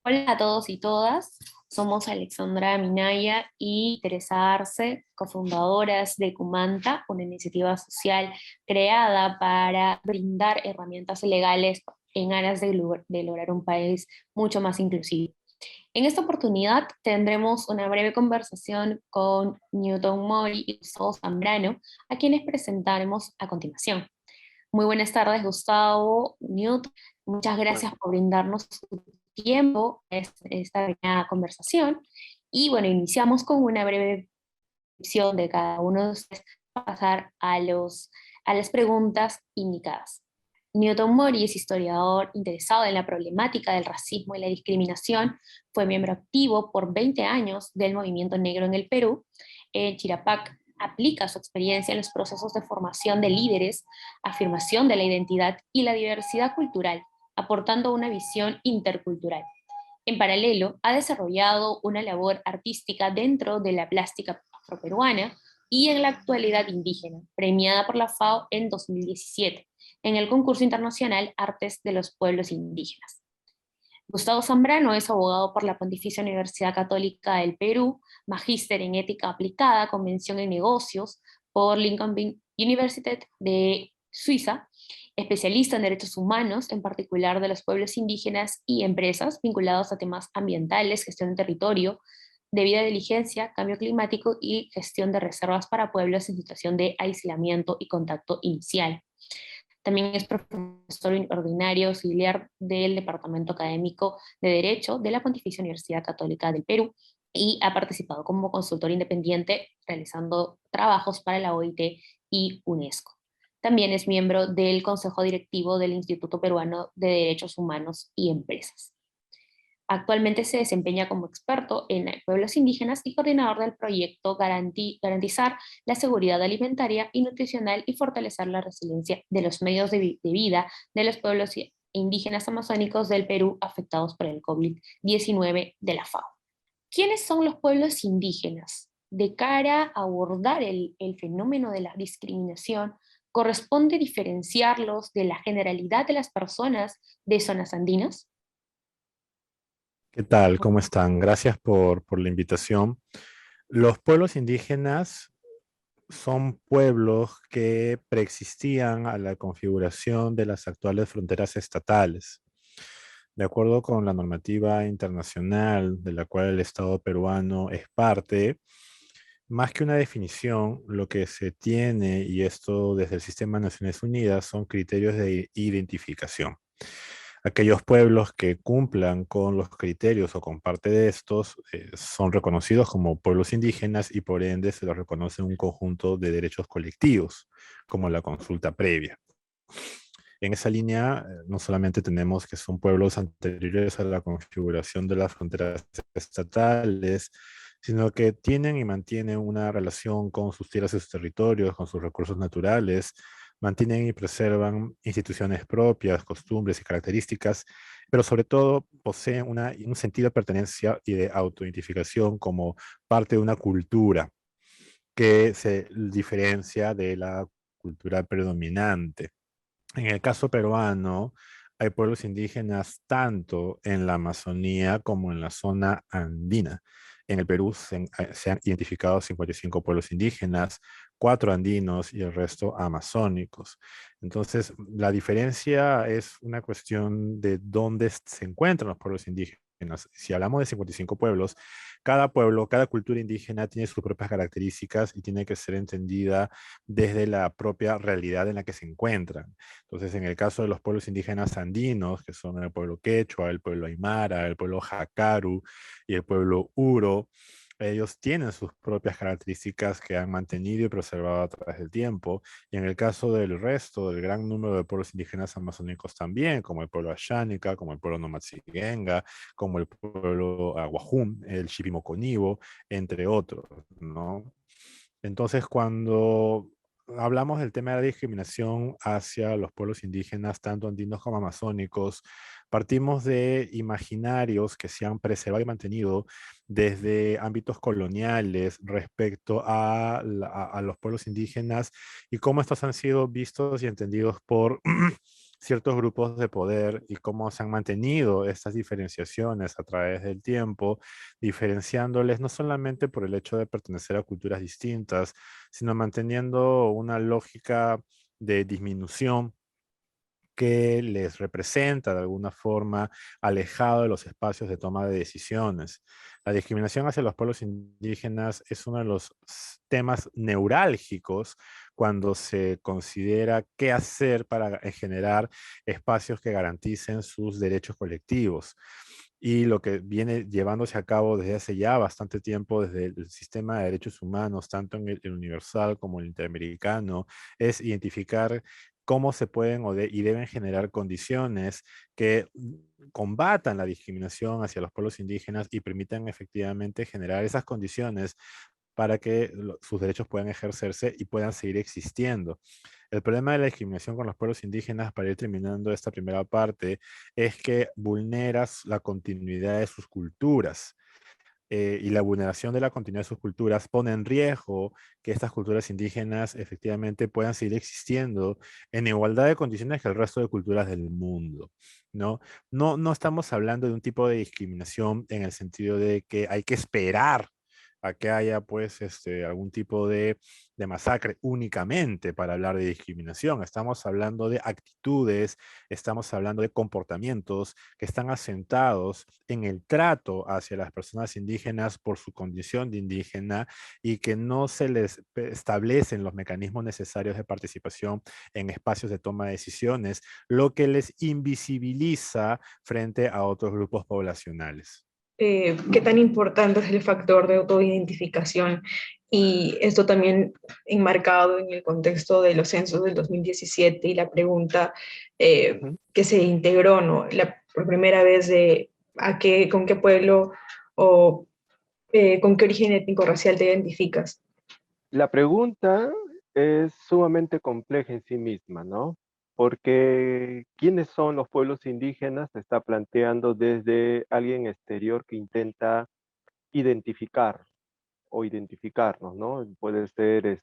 Hola a todos y todas, somos Alexandra Minaya y Teresa Arce, cofundadoras de Cumanta, una iniciativa social creada para brindar herramientas legales en aras de lograr un país mucho más inclusivo. En esta oportunidad tendremos una breve conversación con Newton Mori y Gustavo Zambrano, a quienes presentaremos a continuación. Muy buenas tardes, Gustavo, Newt. Muchas Bueno, gracias por brindarnos su tiempo a esta pequeña conversación. Y bueno, iniciamos con una breve descripción de cada uno de ustedes para pasar a las preguntas indicadas. Newton Mori es historiador interesado en la problemática del racismo y la discriminación. Fue miembro activo por 20 años del movimiento negro en el Perú. En Chirapac aplica su experiencia en los procesos de formación de líderes, afirmación de la identidad y la diversidad cultural, aportando una visión intercultural. En paralelo, ha desarrollado una labor artística dentro de la plástica afroperuana y en la actualidad indígena, premiada por la FAO en 2017 en el concurso internacional Artes de los Pueblos Indígenas. Gustavo Zambrano es abogado por la Pontificia Universidad Católica del Perú, magíster en ética aplicada, convención en negocios por Lincoln University de Suiza, especialista en derechos humanos, en particular de los pueblos indígenas y empresas vinculados a temas ambientales, gestión de territorio, debida diligencia, cambio climático y gestión de reservas para pueblos en situación de aislamiento y contacto inicial. También es profesor ordinario auxiliar del Departamento Académico de Derecho de la Pontificia Universidad Católica del Perú y ha participado como consultor independiente realizando trabajos para la OIT y UNESCO. También es miembro del Consejo Directivo del Instituto Peruano de Derechos Humanos y Empresas. Actualmente se desempeña como experto en pueblos indígenas y coordinador del proyecto Garantizar la seguridad alimentaria y nutricional y fortalecer la resiliencia de los medios de vida de los pueblos indígenas amazónicos del Perú afectados por el COVID-19 de la FAO. ¿Quiénes son los pueblos indígenas? De cara a abordar el fenómeno de la discriminación, ¿corresponde diferenciarlos de la generalidad de las personas de zonas andinas? ¿qué tal? ¿Cómo están? Gracias por la invitación. Los pueblos indígenas son pueblos que preexistían a la configuración de las actuales fronteras estatales. De acuerdo con la normativa internacional de la cual el Estado peruano es parte, más que una definición, lo que se tiene, y esto desde el Sistema de Naciones Unidas, son criterios de identificación. Aquellos pueblos que cumplan con los criterios o con parte de estos son reconocidos como pueblos indígenas y por ende se les reconoce un conjunto de derechos colectivos, como la consulta previa. En esa línea, no solamente tenemos que son pueblos anteriores a la configuración de las fronteras estatales, sino que tienen y mantienen una relación con sus tierras y sus territorios, con sus recursos naturales, mantienen y preservan instituciones propias, costumbres y características, pero sobre todo poseen un sentido de pertenencia y de autoidentificación como parte de una cultura que se diferencia de la cultura predominante. En el caso peruano, hay pueblos indígenas tanto en la Amazonía como en la zona andina. En el Perú se han identificado 55 pueblos indígenas, 4 andinos y el resto amazónicos. Entonces, la diferencia es una cuestión de dónde se encuentran los pueblos indígenas. Si hablamos de 55 pueblos, cada pueblo, cada cultura indígena tiene sus propias características y tiene que ser entendida desde la propia realidad en la que se encuentran. Entonces, en el caso de los pueblos indígenas andinos, que son el pueblo quechua, el pueblo aymara, el pueblo jacaru y el pueblo uro, ellos tienen sus propias características que han mantenido y preservado a través del tiempo. Y en el caso del resto, del gran número de pueblos indígenas amazónicos también, como el pueblo Ashánica, como el pueblo Nomatsigenga, como el pueblo Aguajún, el Chipimoconibo, entre otros, ¿no? Entonces, cuando hablamos del tema de la discriminación hacia los pueblos indígenas, tanto andinos como amazónicos, partimos de imaginarios que se han preservado y mantenido desde ámbitos coloniales respecto a los pueblos indígenas y cómo estos han sido vistos y entendidos por ciertos grupos de poder y cómo se han mantenido estas diferenciaciones a través del tiempo, diferenciándoles no solamente por el hecho de pertenecer a culturas distintas, sino manteniendo una lógica de disminución que les representa de alguna forma alejado de los espacios de toma de decisiones. La discriminación hacia los pueblos indígenas es uno de los temas neurálgicos cuando se considera qué hacer para generar espacios que garanticen sus derechos colectivos. Y lo que viene llevándose a cabo desde hace ya bastante tiempo, desde el sistema de derechos humanos, tanto en el universal como el interamericano, es identificar cómo se pueden y deben generar condiciones que combatan la discriminación hacia los pueblos indígenas y permitan efectivamente generar esas condiciones para que sus derechos puedan ejercerse y puedan seguir existiendo. El problema de la discriminación con los pueblos indígenas, para ir terminando esta primera parte, es que vulneras la continuidad de sus culturas. Y la vulneración de la continuidad de sus culturas pone en riesgo que estas culturas indígenas efectivamente puedan seguir existiendo en igualdad de condiciones que el resto de culturas del mundo, ¿no? No estamos hablando de un tipo de discriminación en el sentido de que hay que esperar a que haya pues algún tipo de masacre únicamente para hablar de discriminación. Estamos hablando de actitudes, estamos hablando de comportamientos que están asentados en el trato hacia las personas indígenas por su condición de indígena y que no se les establecen los mecanismos necesarios de participación en espacios de toma de decisiones, lo que les invisibiliza frente a otros grupos poblacionales. Qué tan importante es el factor de autoidentificación y esto también enmarcado en el contexto de los censos del 2017 y la pregunta Ujú. que se integró, ¿no? Por primera vez de con qué pueblo o con qué origen étnico-racial te identificas. La pregunta es sumamente compleja en sí misma, ¿no? Porque ¿quiénes son los pueblos indígenas? Se está planteando desde alguien exterior que intenta identificar o identificarnos, ¿no? Puede ser,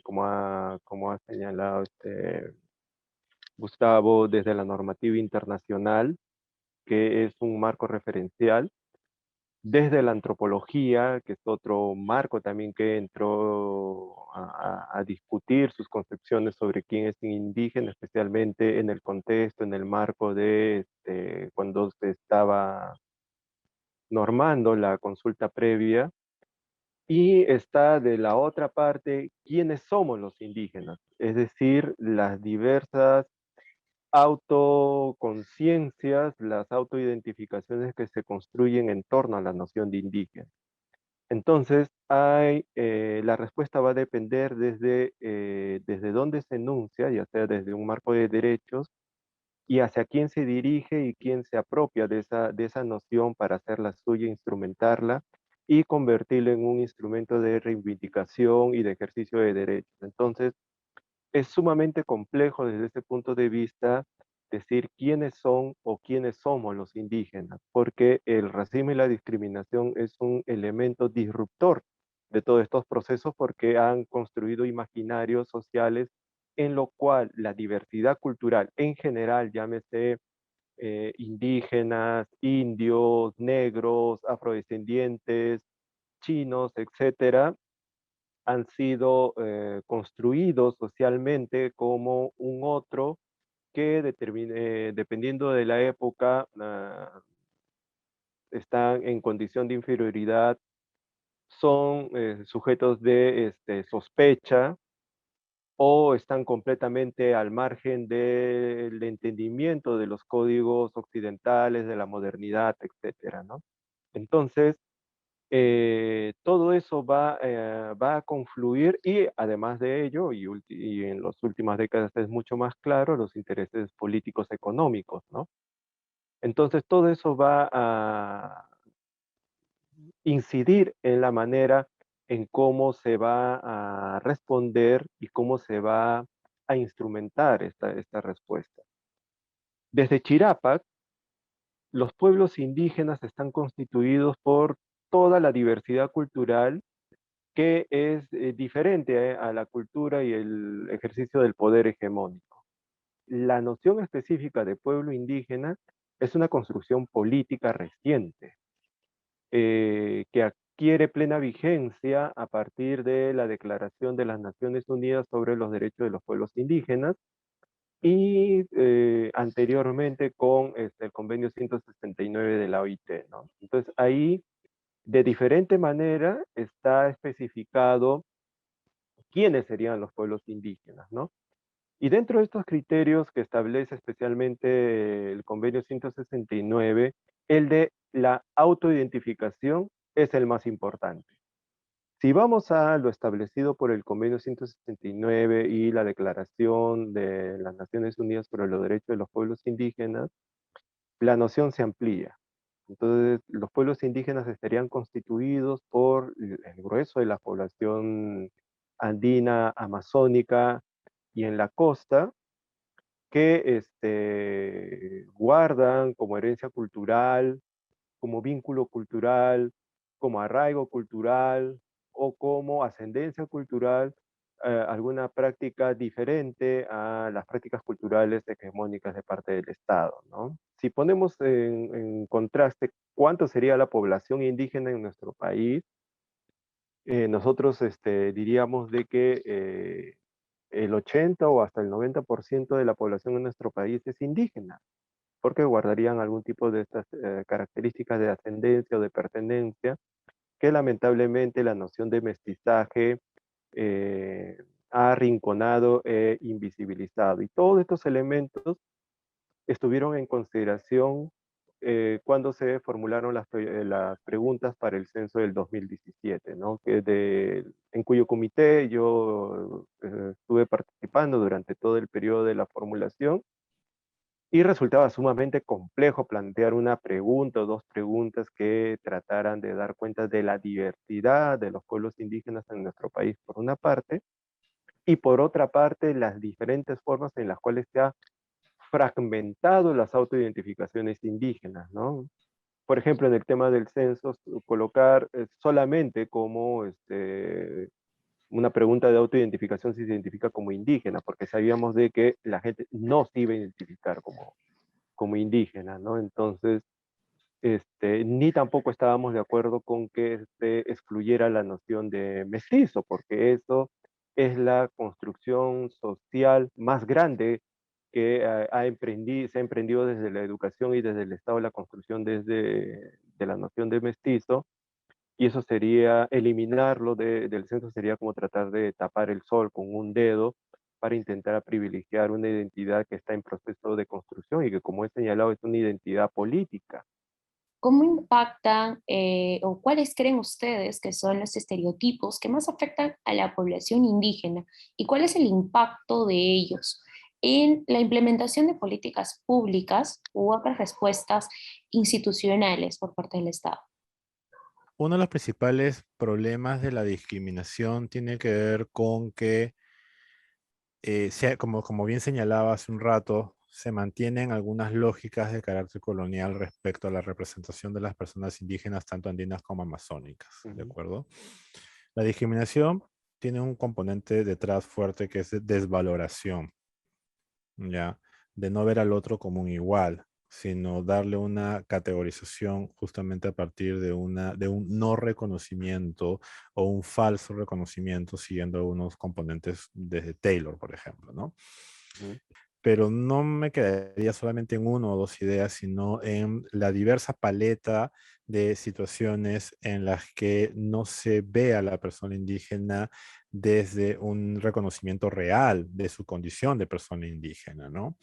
como ha señalado Gustavo, desde la normativa internacional, que es un marco referencial, desde la antropología, que es otro marco también que entró a discutir sus concepciones sobre quién es indígena, especialmente en el contexto, en el marco de cuando se estaba normando la consulta previa. Y está de la otra parte, quiénes somos los indígenas, es decir, las diversas autoconciencias, las autoidentificaciones que se construyen en torno a la noción de indígena. Entonces, la respuesta va a depender desde dónde se enuncia, ya sea desde un marco de derechos, y hacia quién se dirige y quién se apropia de esa noción para hacerla suya, instrumentarla y convertirla en un instrumento de reivindicación y de ejercicio de derechos. Entonces, es sumamente complejo desde ese punto de vista decir quiénes son o quiénes somos los indígenas, porque el racismo y la discriminación es un elemento disruptor de todos estos procesos porque han construido imaginarios sociales en lo cual la diversidad cultural en general, llámese indígenas, indios, negros, afrodescendientes, chinos, etcétera, han sido construidos socialmente como un otro que dependiendo de la época, están en condición de inferioridad, son sujetos de sospecha o están completamente al margen del entendimiento de los códigos occidentales, de la modernidad, etcétera, ¿no? Entonces, todo eso va a confluir y además de ello, y en las últimas décadas es mucho más claro, los intereses políticos económicos, ¿no? Entonces todo eso va a incidir en la manera en cómo se va a responder y cómo se va a instrumentar esta respuesta. Desde Chirapac, los pueblos indígenas están constituidos por toda la diversidad cultural que es diferente a la cultura y el ejercicio del poder hegemónico. la noción específica de pueblo indígena es una construcción política reciente, que adquiere plena vigencia a partir de la Declaración de las Naciones Unidas sobre los Derechos de los Pueblos Indígenas y anteriormente con el convenio 169 de la OIT, ¿no? Entonces ahí, de diferente manera, está especificado quiénes serían los pueblos indígenas, ¿no? Y dentro de estos criterios que establece especialmente el convenio 169, el de la autoidentificación es el más importante. Si vamos a lo establecido por el convenio 169 y la Declaración de las Naciones Unidas sobre los Derechos de los Pueblos Indígenas, la noción se amplía. Entonces, los pueblos indígenas estarían constituidos por el grueso de la población andina, amazónica y en la costa, que guardan como herencia cultural, como vínculo cultural, como arraigo cultural o como ascendencia cultural, alguna práctica diferente a las prácticas culturales hegemónicas de parte del Estado, ¿no? Si ponemos en contraste cuánto sería la población indígena en nuestro país, nosotros diríamos de que el 80 o hasta el 90% de la población en nuestro país es indígena, porque guardarían algún tipo de estas características de ascendencia o de pertenencia, que lamentablemente la noción de mestizaje ha arrinconado e invisibilizado. Y todos estos elementos estuvieron en consideración cuando se formularon las preguntas para el censo del 2017, ¿no? En cuyo comité yo estuve participando durante todo el periodo de la formulación y resultaba sumamente complejo plantear una pregunta o dos preguntas que trataran de dar cuenta de la diversidad de los pueblos indígenas en nuestro país, por una parte, y por otra parte, las diferentes formas en las cuales se ha fragmentado las autoidentificaciones indígenas, ¿no? Por ejemplo, en el tema del censo, colocar solamente como una pregunta de autoidentificación si se identifica como indígena, porque sabíamos de que la gente no se iba a identificar como indígena, ¿no? Entonces, ni tampoco estábamos de acuerdo con que se excluyera la noción de mestizo, porque eso es la construcción social más grande que se ha emprendido desde la educación y desde el Estado, la construcción de la noción de mestizo, y eso sería, eliminarlo del censo sería como tratar de tapar el sol con un dedo para intentar privilegiar una identidad que está en proceso de construcción y que, como he señalado, es una identidad política. ¿Cómo impactan o cuáles creen ustedes que son los estereotipos que más afectan a la población indígena y cuál es el impacto de ellos en la implementación de políticas públicas u otras respuestas institucionales por parte del Estado? Uno de los principales problemas de la discriminación tiene que ver con que, como bien señalaba hace un rato, se mantienen algunas lógicas de carácter colonial respecto a la representación de las personas indígenas, tanto andinas como amazónicas, ¿de acuerdo? La discriminación tiene un componente detrás fuerte que es de desvaloración, ¿ya? De no ver al otro como un igual, sino darle una categorización justamente a partir de un no reconocimiento o un falso reconocimiento siguiendo unos componentes de Taylor, por ejemplo, ¿no? Pero no me quedaría solamente en uno o dos ideas, sino en la diversa paleta de situaciones en las que no se ve a la persona indígena desde un reconocimiento real de su condición de persona indígena, ¿no?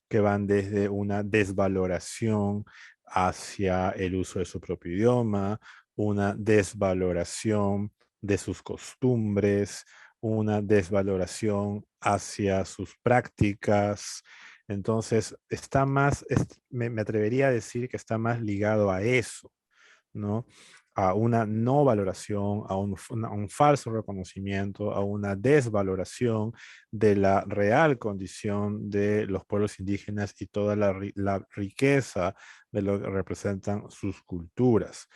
Que van desde una desvaloración hacia el uso de su propio idioma, una desvaloración de sus costumbres, una desvaloración hacia sus prácticas. Entonces, me atrevería a decir que está más ligado a eso, ¿no? A una no valoración, a un falso reconocimiento, a una desvaloración de la real condición de los pueblos indígenas y toda la riqueza de lo que representan sus culturas.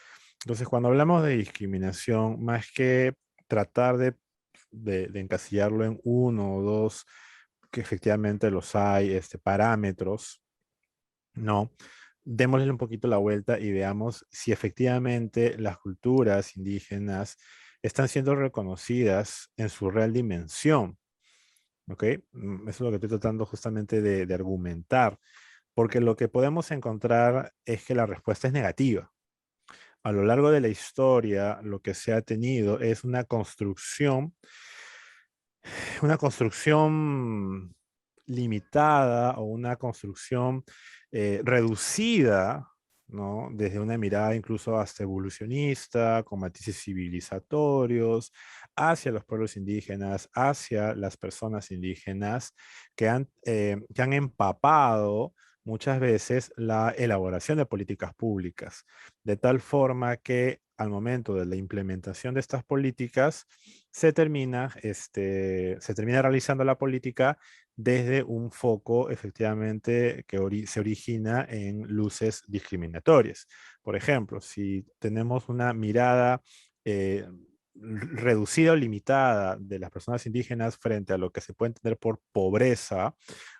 Entonces, cuando hablamos de discriminación, más que tratar de encasillarlo en uno o dos que efectivamente los hay, parámetros, ¿no? Démosle un poquito la vuelta y veamos si efectivamente las culturas indígenas están siendo reconocidas en su real dimensión, ¿ok? Eso es lo que estoy tratando justamente de argumentar, porque lo que podemos encontrar es que la respuesta es negativa. A lo largo de la historia, lo que se ha tenido es una construcción limitada o una construcción reducida, ¿no? Desde una mirada incluso hasta evolucionista, con matices civilizatorios, hacia los pueblos indígenas, hacia las personas indígenas que han empapado muchas veces la elaboración de políticas públicas, de tal forma que al momento de la implementación de estas políticas, se termina realizando la política desde un foco efectivamente que se origina en luces discriminatorias. Por ejemplo, si tenemos una mirada eh, reducida o limitada de las personas indígenas frente a lo que se puede entender por pobreza,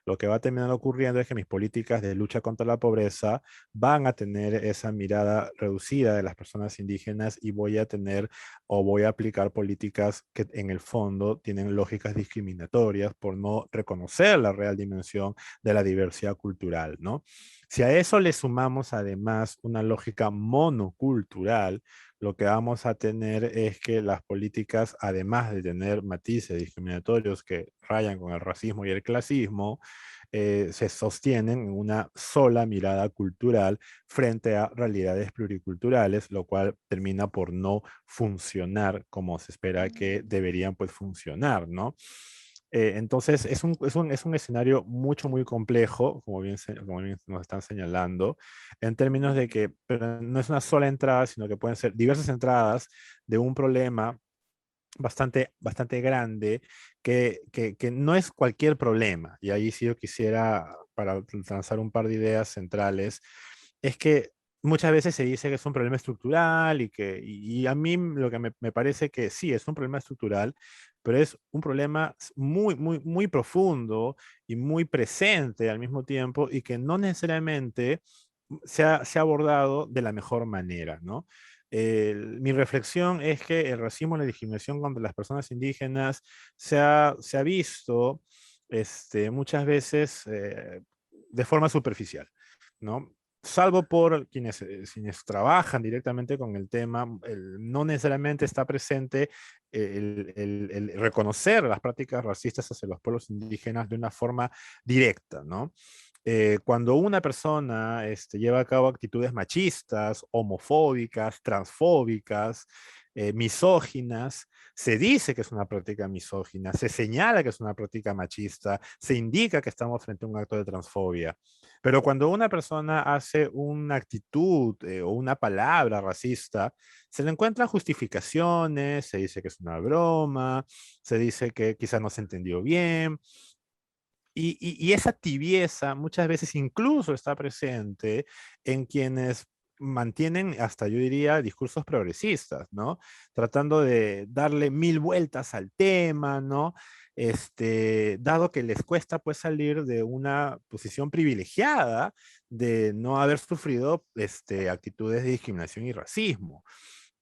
lo que va a terminar ocurriendo es que mis políticas de lucha contra la pobreza van a tener esa mirada reducida de las personas indígenas y voy a tener o voy a aplicar políticas que en el fondo tienen lógicas discriminatorias por no reconocer la real dimensión de la diversidad cultural, ¿no? Si a eso le sumamos además una lógica monocultural, lo que vamos a tener es que las políticas, además de tener matices discriminatorios que rayan con el racismo y el clasismo, se sostienen en una sola mirada cultural frente a realidades pluriculturales, lo cual termina por no funcionar como se espera que deberían pues funcionar, ¿no? Entonces es un escenario muy complejo, como bien nos están señalando, en términos de que pero no es una sola entrada, sino que pueden ser diversas entradas de un problema bastante grande, que no es cualquier problema. Y ahí sí yo quisiera, para lanzar un par de ideas centrales, es que muchas veces se dice que es un problema estructural y a mí lo que me parece que sí, es un problema estructural, pero es un problema muy profundo y muy presente al mismo tiempo y que no necesariamente se ha abordado de la mejor manera, ¿no? Mi reflexión es que el racismo y la discriminación contra las personas indígenas se ha visto muchas veces de forma superficial, ¿no? Salvo por quienes trabajan directamente con el tema, no necesariamente está presente el reconocer las prácticas racistas hacia los pueblos indígenas de una forma directa, ¿no? Cuando una persona lleva a cabo actitudes machistas, homofóbicas, transfóbicas, misóginas, se dice que es una práctica misógina, se señala que es una práctica machista, se indica que estamos frente a un acto de transfobia. Pero cuando una persona hace una actitud o una palabra racista, se le encuentran justificaciones, se dice que es una broma, se dice que quizás no se entendió bien, y esa tibieza muchas veces incluso está presente en quienes mantienen, hasta yo diría, discursos progresistas, ¿no? Tratando de darle mil vueltas al tema, ¿no? Dado que les cuesta pues salir de una posición privilegiada de no haber sufrido actitudes de discriminación y racismo.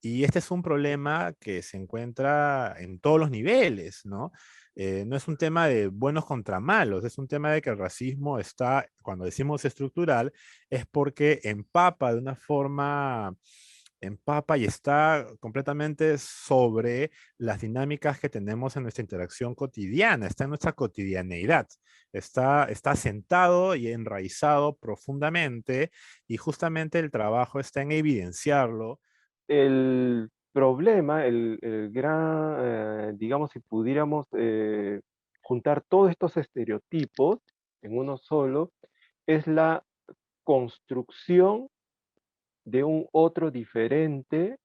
Y este es un problema que se encuentra en todos los niveles, ¿no? No es un tema de buenos contra malos, es un tema de que el racismo está, cuando decimos estructural, es porque empapa y está completamente sobre las dinámicas que tenemos en nuestra interacción cotidiana, está en nuestra cotidianeidad, está sentado y enraizado profundamente y justamente el trabajo está en evidenciarlo. El problema, el gran, digamos, si pudiéramos juntar todos estos estereotipos en uno solo, es la construcción de un otro diferente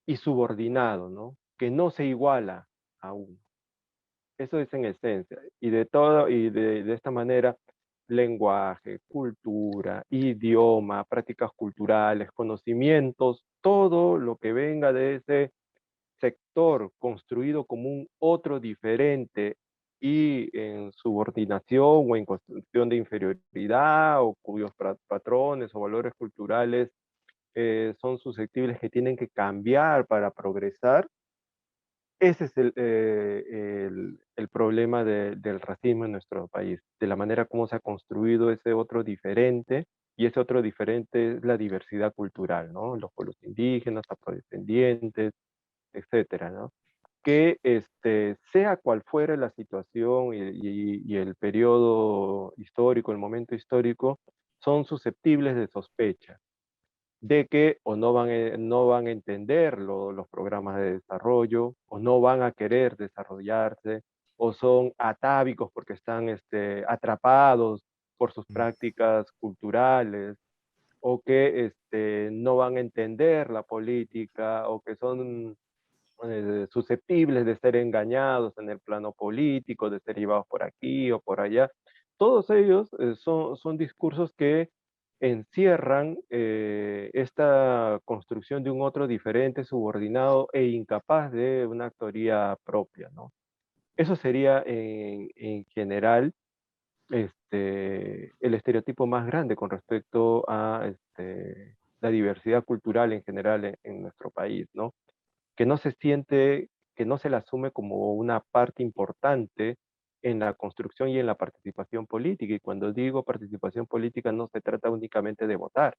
y subordinado, ¿no? Que no se iguala a uno. Eso es en esencia. Y de todo, y de esta manera, lenguaje, cultura, idioma, prácticas culturales, conocimientos, todo lo que venga de ese sector construido como un otro diferente aquí en subordinación o en construcción de inferioridad, o cuyos patrones o valores culturales son susceptibles, que tienen que cambiar para progresar. Ese es el problema del racismo en nuestro país, de la manera como se ha construido ese otro diferente, y ese otro diferente es la diversidad cultural, ¿no? Los pueblos indígenas, afrodescendientes, etcétera, ¿no? Que sea cual fuera la situación y el periodo histórico, el momento histórico, son susceptibles de sospecha de que o no van a entender los programas de desarrollo, o no van a querer desarrollarse, o son atávicos porque están atrapados por sus prácticas culturales, o que no van a entender la política, o que son susceptibles de ser engañados en el plano político, de ser llevados por aquí o por allá. Todos ellos son discursos que encierran esta construcción de un otro diferente, subordinado e incapaz de una autoría propia, ¿no? Eso sería en general el estereotipo más grande con respecto a la diversidad cultural en general en nuestro país, ¿no? Que no se siente, que no se la asume como una parte importante en la construcción y en la participación política. Y cuando digo participación política, no se trata únicamente de votar,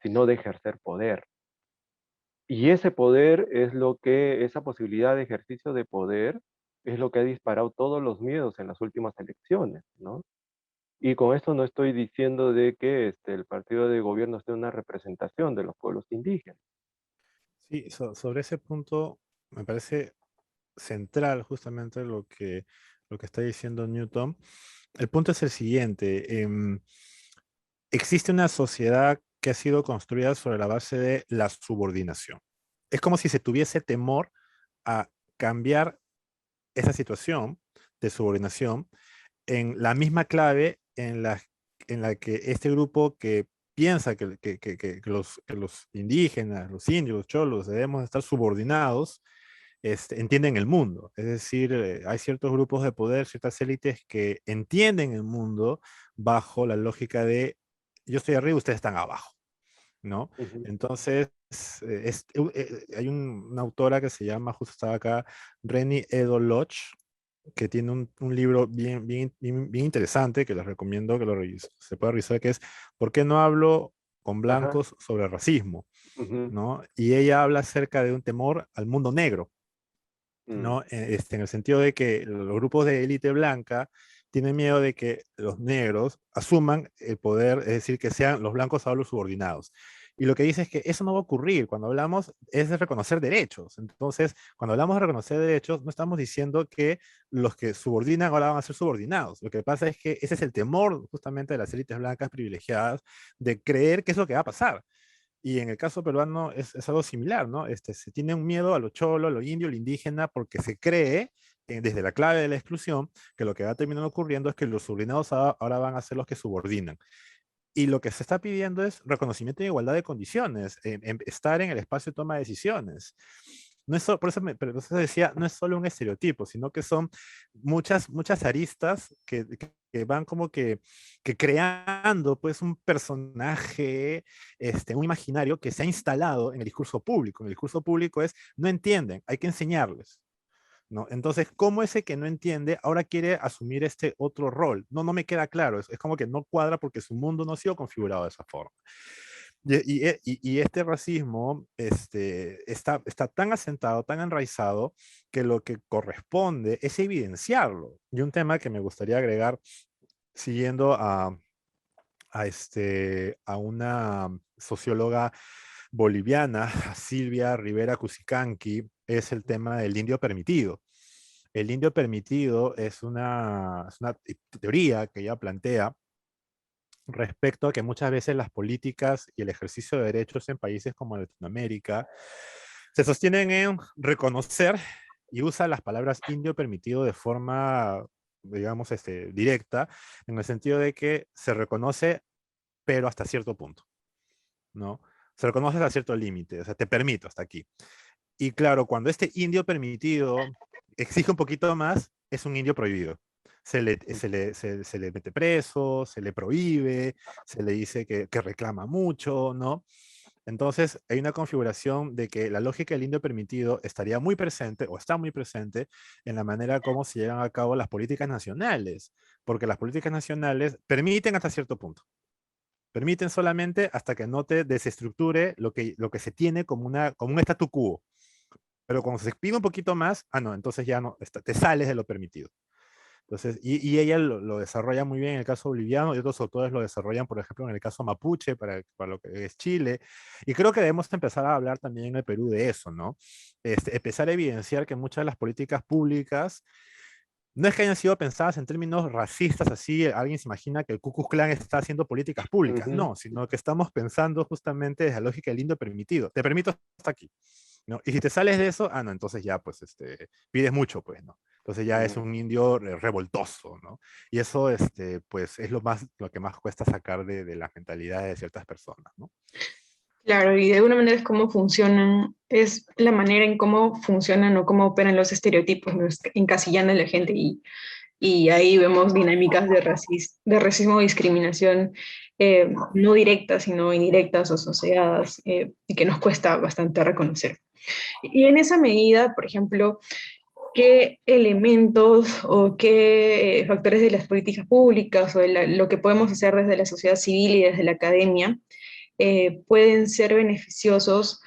sino de ejercer poder. Y ese poder es lo que, esa posibilidad de ejercicio de poder es lo que ha disparado todos los miedos en las últimas elecciones, ¿no? Y con esto no estoy diciendo de que el partido de gobierno sea una representación de los pueblos indígenas. Sí, sobre ese punto me parece central justamente lo que está diciendo Newton. El punto es el siguiente. Existe una sociedad que ha sido construida sobre la base de la subordinación. Es como si se tuviese temor a cambiar esa situación de subordinación en la misma clave en la que este grupo que piensa que los indígenas, los indios, los cholos debemos estar subordinados, entienden el mundo. Es decir, hay ciertos grupos de poder, ciertas élites que entienden el mundo bajo la lógica de yo estoy arriba, ustedes están abajo, ¿no? Ujú. Entonces, hay una autora que se llama, justo estaba acá, Reni Eddo-Lodge, que tiene un libro bien interesante que les recomiendo que se pueda revisar, que es ¿Por qué no hablo con Ajá. blancos sobre racismo? Ujú. ¿No? Y ella habla acerca de un temor al mundo negro, Mm. ¿no? En el sentido de que los grupos de élite blanca tienen miedo de que los negros asuman el poder, es decir, que sean los blancos ahora los subordinados. Y lo que dice es que eso no va a ocurrir. Cuando hablamos es de reconocer derechos. Entonces, cuando hablamos de reconocer derechos, no estamos diciendo que los que subordinan ahora van a ser subordinados. Lo que pasa es que ese es el temor justamente de las élites blancas privilegiadas de creer que es lo que va a pasar. Y en el caso peruano es algo similar, ¿no? Se tiene un miedo a lo cholo, a lo indio, a lo indígena, porque se cree, desde la clave de la exclusión, que lo que va a terminar ocurriendo es que los subordinados ahora van a ser los que subordinan. Y lo que se está pidiendo es reconocimiento de igualdad de condiciones, estar en el espacio de toma de decisiones. No es por eso, pero eso decía, no es solo un estereotipo, sino que son muchas aristas que van como que creando pues un personaje, un imaginario que se ha instalado en el discurso público. En el discurso público es, no entienden, hay que enseñarles. ¿No? Entonces, ¿cómo ese que no entiende ahora quiere asumir este otro rol? No me queda claro, es como que no cuadra porque su mundo no ha sido configurado de esa forma. Y este racismo está tan asentado, tan enraizado, que lo que corresponde es evidenciarlo. Y un tema que me gustaría agregar, siguiendo a una socióloga boliviana, Silvia Rivera Cusicanqui, es el tema del indio permitido. El indio permitido es una teoría que ella plantea respecto a que muchas veces las políticas y el ejercicio de derechos en países como Latinoamérica se sostienen en reconocer y usa las palabras indio permitido de forma, digamos, directa, en el sentido de que se reconoce, pero hasta cierto punto, ¿no? Se reconoce hasta cierto límite, o sea, te permito hasta aquí. Y claro, cuando este indio permitido exige un poquito más, es un indio prohibido. se le mete preso, se le prohíbe, se le dice que reclama mucho, ¿no? Entonces, hay una configuración de que la lógica del indio permitido estaría muy presente o está muy presente en la manera como se llevan a cabo las políticas nacionales, porque las políticas nacionales permiten hasta cierto punto. Permiten solamente hasta que no te desestructure lo que se tiene como un statu quo. Pero cuando se pide un poquito más, no, entonces ya no, te sales de lo permitido. Entonces, y ella lo desarrolla muy bien en el caso boliviano y otros autores lo desarrollan, por ejemplo, en el caso mapuche, para lo que es Chile. Y creo que debemos empezar a hablar también en el Perú de eso, ¿no? Empezar a evidenciar que muchas de las políticas públicas no es que hayan sido pensadas en términos racistas, así alguien se imagina que el Ku Klux Klan está haciendo políticas públicas, Ujú. no, sino que estamos pensando justamente desde la lógica del indio permitido. Te permito hasta aquí, ¿no? Y si te sales de eso, no, entonces ya, pues, pides mucho, pues, ¿no? Entonces ya es un indio revoltoso, ¿no? Y eso, pues, es lo que más cuesta sacar de las mentalidades de ciertas personas, ¿no? Claro, y de alguna manera es cómo funcionan, es la manera en cómo funcionan o cómo operan los estereotipos, ¿no? Encasillando a la gente y ahí vemos dinámicas de racismo y discriminación no directas, sino indirectas o asociadas y que nos cuesta bastante reconocer. Y en esa medida, por ejemplo, ¿qué elementos o qué factores de las políticas públicas o de lo que podemos hacer desde la sociedad civil y desde la academia pueden ser beneficiosos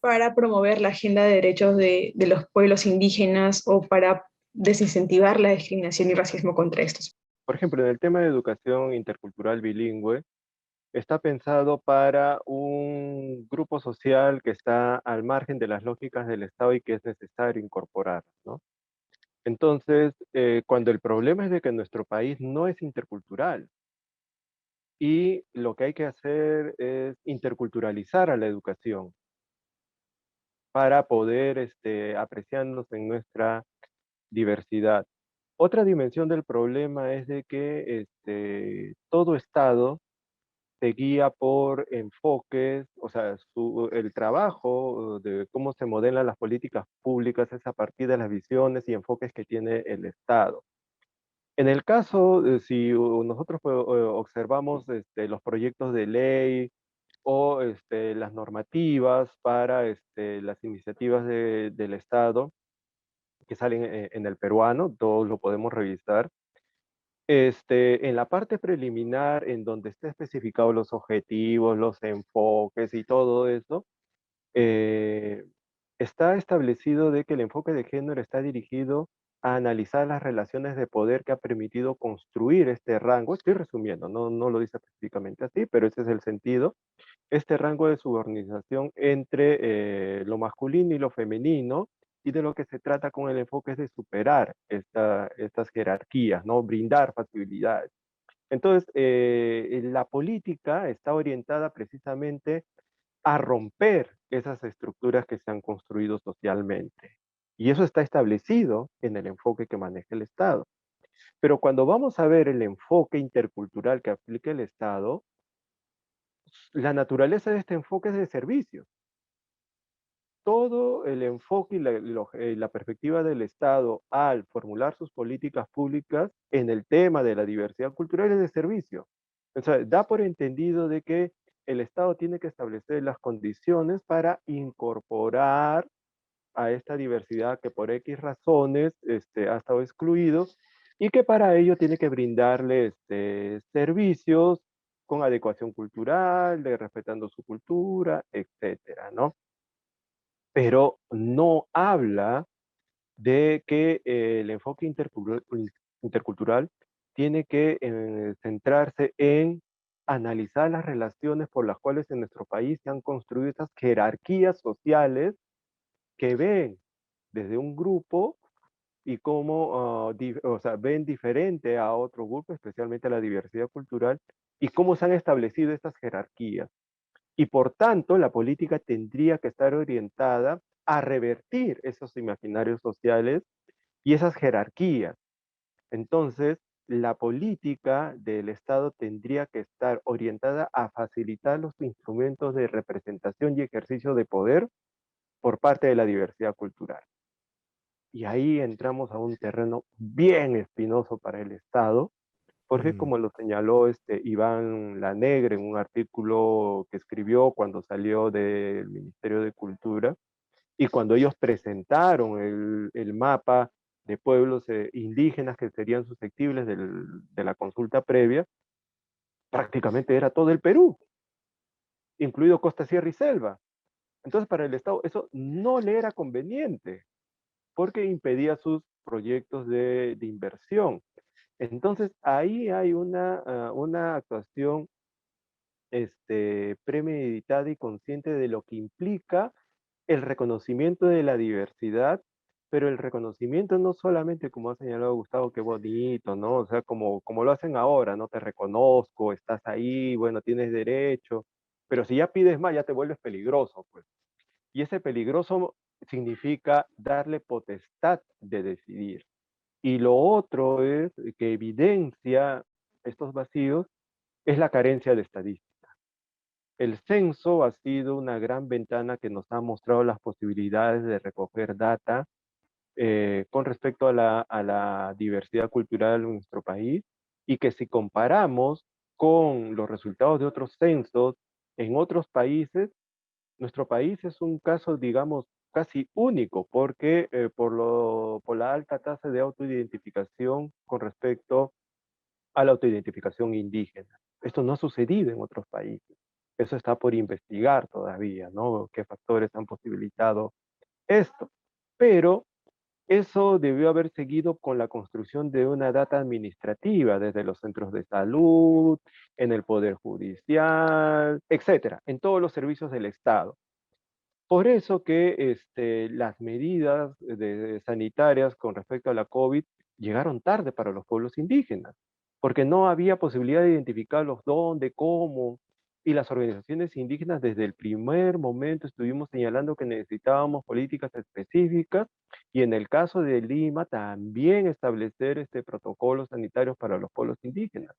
para promover la agenda de derechos de los pueblos indígenas o para desincentivar la discriminación y racismo contra estos? Por ejemplo, en el tema de educación intercultural bilingüe, está pensado para un grupo social que está al margen de las lógicas del Estado y que es necesario incorporar, ¿no? Entonces, cuando el problema es de que nuestro país no es intercultural y lo que hay que hacer es interculturalizar a la educación para poder apreciarnos en nuestra diversidad. Otra dimensión del problema es de que todo Estado se guía por enfoques, o sea, el trabajo de cómo se modelan las políticas públicas es a partir de las visiones y enfoques que tiene el Estado. En el caso, si nosotros observamos los proyectos de ley o las normativas para las iniciativas del Estado que salen en el peruano, todos lo podemos revisar. En la parte preliminar, en donde está especificados los objetivos, los enfoques y todo eso, eh, está establecido de que el enfoque de género está dirigido a analizar las relaciones de poder que ha permitido construir este rango. Estoy resumiendo, no lo dice específicamente así, pero ese es el sentido. Este rango de subordinación entre lo masculino y lo femenino, y de lo que se trata con el enfoque es de superar estas jerarquías, ¿no? Brindar facilidades. Entonces, la política está orientada precisamente a romper esas estructuras que se han construido socialmente. Y eso está establecido en el enfoque que maneja el Estado. Pero cuando vamos a ver el enfoque intercultural que aplica el Estado, la naturaleza de este enfoque es de servicios. Todo el enfoque y la perspectiva del Estado al formular sus políticas públicas en el tema de la diversidad cultural es de servicio. O sea, da por entendido de que el Estado tiene que establecer las condiciones para incorporar a esta diversidad que por X razones ha estado excluido y que para ello tiene que brindarle servicios con adecuación cultural, respetando su cultura, etcétera, ¿no? Pero no habla de que el enfoque intercultural tiene que centrarse en analizar las relaciones por las cuales en nuestro país se han construido esas jerarquías sociales que ven desde un grupo y cómo o sea, ven diferente a otro grupo, especialmente a la diversidad cultural, y cómo se han establecido estas jerarquías. Y por tanto, la política tendría que estar orientada a revertir esos imaginarios sociales y esas jerarquías. Entonces, la política del Estado tendría que estar orientada a facilitar los instrumentos de representación y ejercicio de poder por parte de la diversidad cultural. Y ahí entramos a un terreno bien espinoso para el Estado, porque como lo señaló Iván Lanegre en un artículo que escribió cuando salió del Ministerio de Cultura, y cuando ellos presentaron el mapa de pueblos indígenas que serían susceptibles de la consulta previa, prácticamente era todo el Perú, incluido Costa, Sierra y Selva. Entonces para el Estado eso no le era conveniente, porque impedía sus proyectos de inversión. Entonces ahí hay una actuación premeditada y consciente de lo que implica el reconocimiento de la diversidad, pero el reconocimiento no solamente, como ha señalado Gustavo, qué bonito, ¿no? O sea, como lo hacen ahora, ¿no? Te reconozco, estás ahí, bueno, tienes derecho, pero si ya pides más, ya te vuelves peligroso, pues. Y ese peligroso significa darle potestad de decidir. Y lo otro es que evidencia estos vacíos, es la carencia de estadística. El censo ha sido una gran ventana que nos ha mostrado las posibilidades de recoger data con respecto a la diversidad cultural en nuestro país, y que si comparamos con los resultados de otros censos en otros países, nuestro país es un caso, digamos, casi único, porque por la alta tasa de autoidentificación con respecto a la autoidentificación indígena. Esto no ha sucedido en otros países. Eso está por investigar todavía, ¿no? ¿Qué factores han posibilitado esto? Pero eso debió haber seguido con la construcción de una data administrativa desde los centros de salud, en el Poder Judicial, etcétera, en todos los servicios del Estado. Por eso que las medidas sanitarias con respecto a la COVID llegaron tarde para los pueblos indígenas, porque no había posibilidad de identificarlos dónde, cómo, y las organizaciones indígenas desde el primer momento estuvimos señalando que necesitábamos políticas específicas, y en el caso de Lima también establecer protocolos sanitarios para los pueblos indígenas.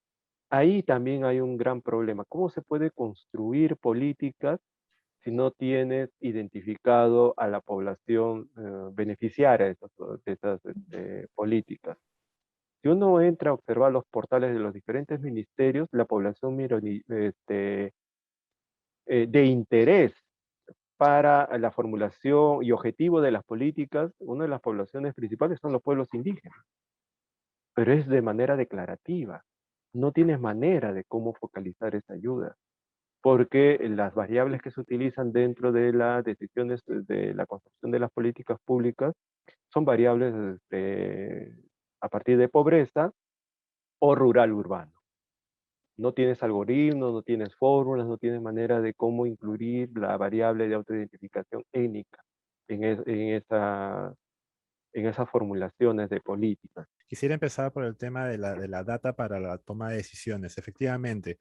Ahí también hay un gran problema. ¿Cómo se puede construir políticas si no tienes identificado a la población beneficiaria de estas políticas? Si uno entra a observar los portales de los diferentes ministerios, la población de interés para la formulación y objetivo de las políticas, una de las poblaciones principales son los pueblos indígenas, pero es de manera declarativa. No tienes manera de cómo focalizar esa ayuda, porque las variables que se utilizan dentro de las decisiones de la construcción de las políticas públicas son variables a partir de pobreza o rural-urbano. No tienes algoritmos, no tienes fórmulas, no tienes manera de cómo incluir la variable de autoidentificación étnica en esas formulaciones de políticas. Quisiera empezar por el tema de la data para la toma de decisiones. Efectivamente,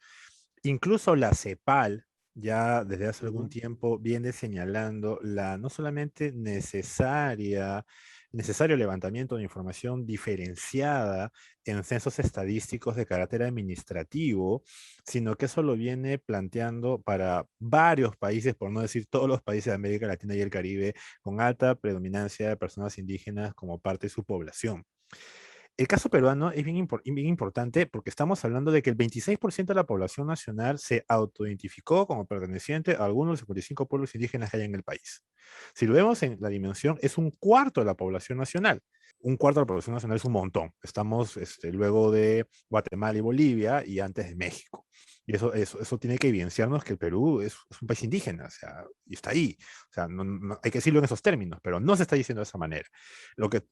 incluso la CEPAL ya desde hace algún tiempo viene señalando la no solamente necesario levantamiento de información diferenciada en censos estadísticos de carácter administrativo, sino que eso lo viene planteando para varios países, por no decir todos los países de América Latina y el Caribe, con alta predominancia de personas indígenas como parte de su población. El caso peruano es bien importante porque estamos hablando de que el 26% de la población nacional se autoidentificó como perteneciente a algunos de los 55 pueblos indígenas que hay en el país. Si lo vemos en la dimensión, es un cuarto de la población nacional. Un cuarto de la población nacional es un montón. Estamos luego de Guatemala y Bolivia y antes de México. Y eso tiene que evidenciarnos que el Perú es un país indígena, o sea, y está ahí. O sea, hay que decirlo en esos términos, pero no se está diciendo de esa manera.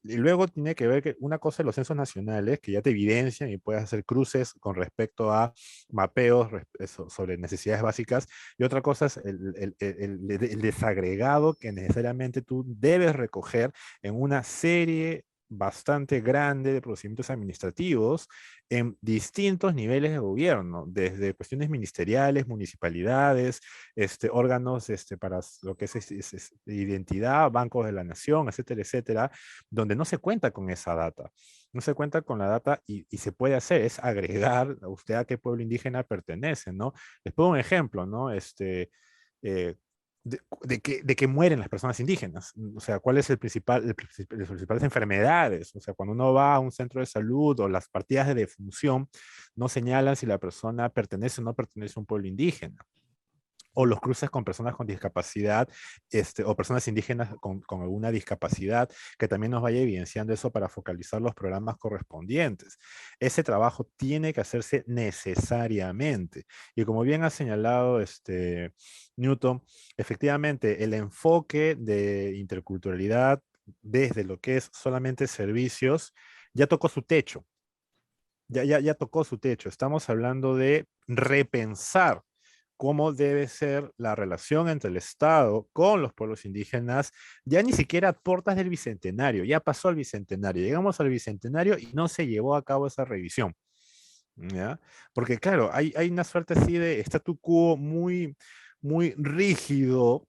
Y luego tiene que ver que una cosa de los censos nacionales, que ya te evidencian y puedes hacer cruces con respecto a mapeos sobre necesidades básicas, y otra cosa es el desagregado que necesariamente tú debes recoger en una serie bastante grande de procedimientos administrativos en distintos niveles de gobierno, desde cuestiones ministeriales, municipalidades, órganos para lo que es identidad, bancos de la nación, etcétera, etcétera, donde no se cuenta con esa data. No se cuenta con la data y se puede hacer, es agregar a usted a qué pueblo indígena pertenece, ¿no? Les pongo un ejemplo, ¿no? de que mueren las personas indígenas. O sea, ¿cuál es las principales enfermedades? O sea, cuando uno va a un centro de salud o las partidas de defunción, no señalan si la persona pertenece o no pertenece a un pueblo indígena o los cruces con personas con discapacidad, o personas indígenas con alguna discapacidad, que también nos vaya evidenciando eso para focalizar los programas correspondientes. Ese trabajo tiene que hacerse necesariamente. Y como bien ha señalado Newton, efectivamente, el enfoque de interculturalidad desde lo que es solamente servicios, ya tocó su techo. Ya tocó su techo. Estamos hablando de repensar cómo debe ser la relación entre el Estado con los pueblos indígenas, ya ni siquiera a puertas del Bicentenario, ya pasó el Bicentenario, llegamos al Bicentenario y no se llevó a cabo esa revisión, ¿ya? Porque claro, hay una suerte así de statu quo muy rígido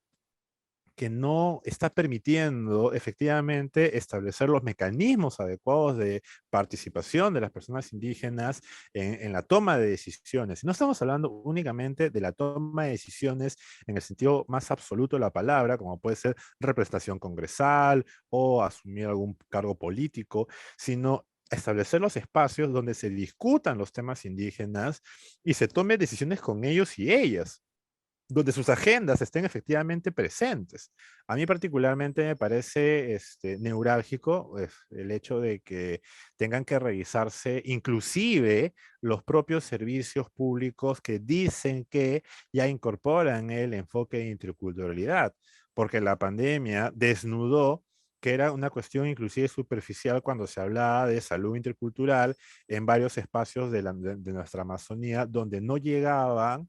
que no está permitiendo efectivamente establecer los mecanismos adecuados de participación de las personas indígenas en la toma de decisiones. Y no estamos hablando únicamente de la toma de decisiones en el sentido más absoluto de la palabra, como puede ser representación congresal o asumir algún cargo político, sino establecer los espacios donde se discutan los temas indígenas y se tome decisiones con ellos y ellas, donde sus agendas estén efectivamente presentes. A mí particularmente me parece neurálgico el hecho de que tengan que revisarse inclusive los propios servicios públicos que dicen que ya incorporan el enfoque de interculturalidad, porque la pandemia desnudó que era una cuestión inclusive superficial cuando se hablaba de salud intercultural en varios espacios de nuestra Amazonía, donde no llegaban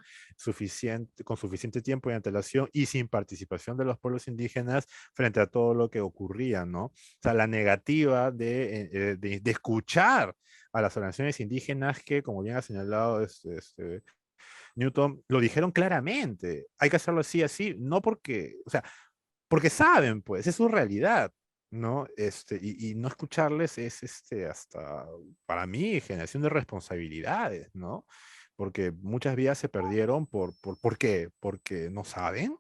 con suficiente tiempo de antelación y sin participación de los pueblos indígenas frente a todo lo que ocurría, ¿no? O sea, la negativa de escuchar a las organizaciones indígenas que, como bien ha señalado Newton, lo dijeron claramente. Hay que hacerlo así, así, no porque, o sea, porque saben, pues, es su realidad, ¿no? Y no escucharles es hasta, para mí, generación de responsabilidades, ¿no? Porque muchas vidas se perdieron ¿por qué? Porque no saben,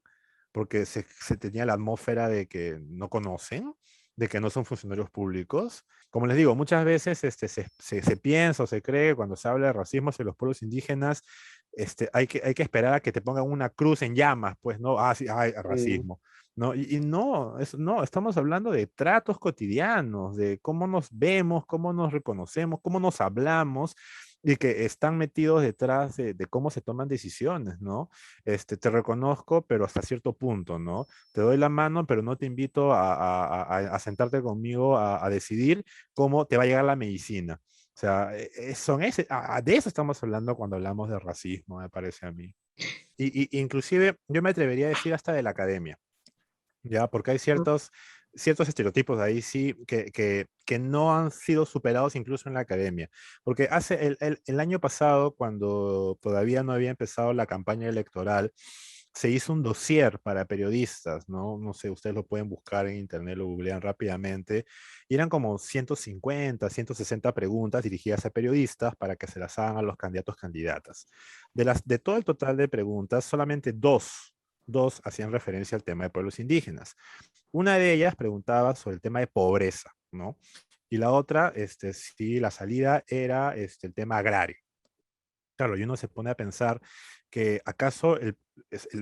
porque se tenía la atmósfera de que no conocen, de que no son funcionarios públicos. Como les digo, muchas veces se piensa o se cree cuando se habla de racismo hacia los pueblos indígenas, hay que esperar a que te pongan una cruz en llamas, pues, ¿no? Ah, sí, ay, Sí. racismo. No, y no, no, estamos hablando de tratos cotidianos, de cómo nos vemos, cómo nos reconocemos, cómo nos hablamos, y que están metidos detrás de cómo se toman decisiones, ¿no? Te reconozco, pero hasta cierto punto, ¿no? Te doy la mano, pero no te invito a sentarte conmigo a decidir cómo te va a llegar la medicina. O sea, de eso estamos hablando cuando hablamos de racismo, me parece a mí. Inclusive yo me atrevería a decir hasta de la academia, ¿ya? Porque hay ciertos estereotipos ahí sí que no han sido superados incluso en la academia. Porque el año pasado, cuando todavía no había empezado la campaña electoral, se hizo un dossier para periodistas, ¿no? No sé, ustedes lo pueden buscar en internet, lo googlean rápidamente, y eran como 150, 160 preguntas dirigidas a periodistas para que se las hagan a los candidatos candidatas. De todo el total de preguntas, solamente dos hacían referencia al tema de pueblos indígenas. Una de ellas preguntaba sobre el tema de pobreza, ¿no? Y la otra, si la salida era el tema agrario. Claro, y uno se pone a pensar que acaso el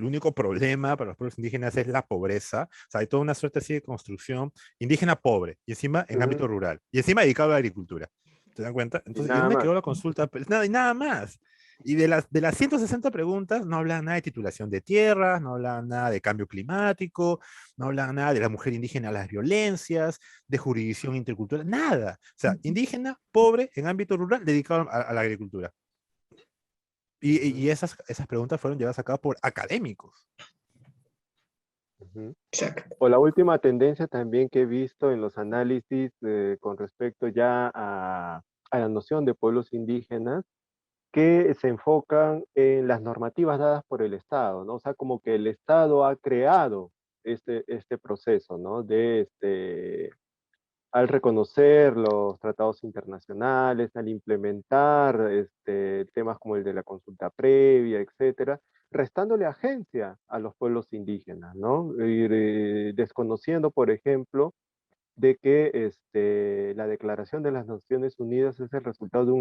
único problema para los pueblos indígenas es la pobreza. O sea, hay toda una suerte así de construcción indígena pobre, y encima en Ujú. ámbito rural, y encima dedicado a la agricultura. ¿Se dan cuenta? Y Entonces, ¿y nada dónde más. quedó la consulta? Pues nada, y nada más. Y de las 160 preguntas no hablan nada de titulación de tierras, no hablan nada de cambio climático, no hablan nada de la mujer indígena, las violencias, de jurisdicción intercultural, nada. O sea, indígena, pobre, en ámbito rural, dedicado a la agricultura. Ujú, Y esas preguntas fueron llevadas a cabo por académicos. ujú. Exacto. O la última tendencia también que he visto en los análisis con respecto ya a la noción de pueblos indígenas, que se enfocan en las normativas dadas por el Estado, ¿no? O sea, como que el Estado ha creado este proceso, ¿no? al reconocer los tratados internacionales, al implementar temas como el de la consulta previa, etcétera, restándole agencia a los pueblos indígenas, ¿no? Y, desconociendo, por ejemplo, de que la Declaración de las Naciones Unidas es el resultado de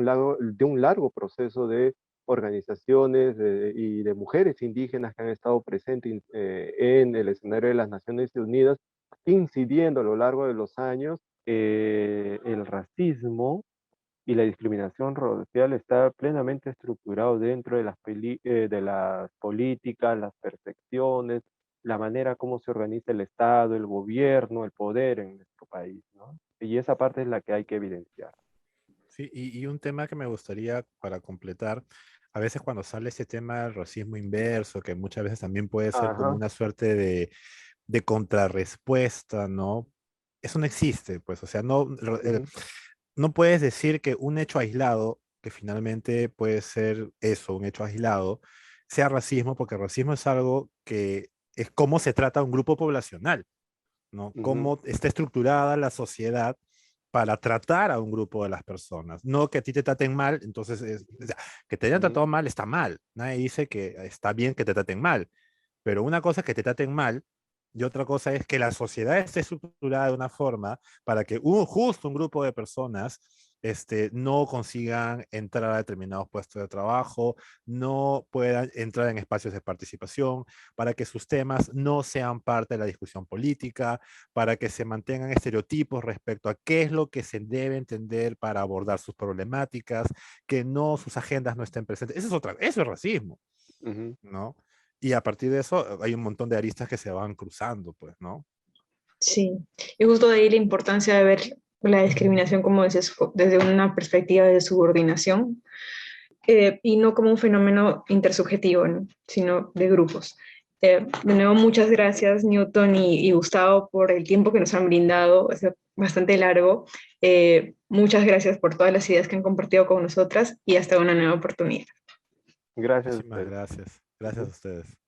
un largo proceso de organizaciones y de mujeres indígenas que han estado presentes en el escenario de las Naciones Unidas, incidiendo a lo largo de los años. El racismo y la discriminación racial está plenamente estructurado dentro de de las políticas, las percepciones, la manera como se organiza el Estado, el gobierno, el poder en nuestro país, ¿no? Y esa parte es la que hay que evidenciar. Sí, y un tema que me gustaría para completar, a veces cuando sale ese tema del racismo inverso, que muchas veces también puede ser como Ajá. una suerte de contrarrespuesta, ¿no? Eso no existe, pues, o sea, Ujú. no puedes decir que un hecho aislado, que finalmente puede ser eso, un hecho aislado, sea racismo, porque racismo es algo que es cómo se trata a un grupo poblacional, ¿no? Ujú. Cómo está estructurada la sociedad para tratar a un grupo de las personas. No que a ti te traten mal, entonces, o sea, que te hayan Ujú. tratado mal está mal. Nadie dice que está bien que te traten mal, pero una cosa es que te traten mal y otra cosa es que la sociedad esté estructurada de una forma para que justo un grupo de personas no consigan entrar a determinados puestos de trabajo, no puedan entrar en espacios de participación, para que sus temas no sean parte de la discusión política, para que se mantengan estereotipos respecto a qué es lo que se debe entender para abordar sus problemáticas, que no sus agendas no estén presentes. Eso es racismo, Ujú. ¿no? Y a partir de eso hay un montón de aristas que se van cruzando, pues, ¿no? Sí, y justo de ahí la importancia de ver la discriminación, como dices, desde una perspectiva de subordinación, y no como un fenómeno intersubjetivo, ¿no? Sino de grupos. De nuevo, muchas gracias Newton y Gustavo por el tiempo que nos han brindado, es bastante largo. Muchas gracias por todas las ideas que han compartido con nosotras y hasta una nueva oportunidad. Gracias a Muchísimas ustedes. gracias. Gracias a Ujú. ustedes.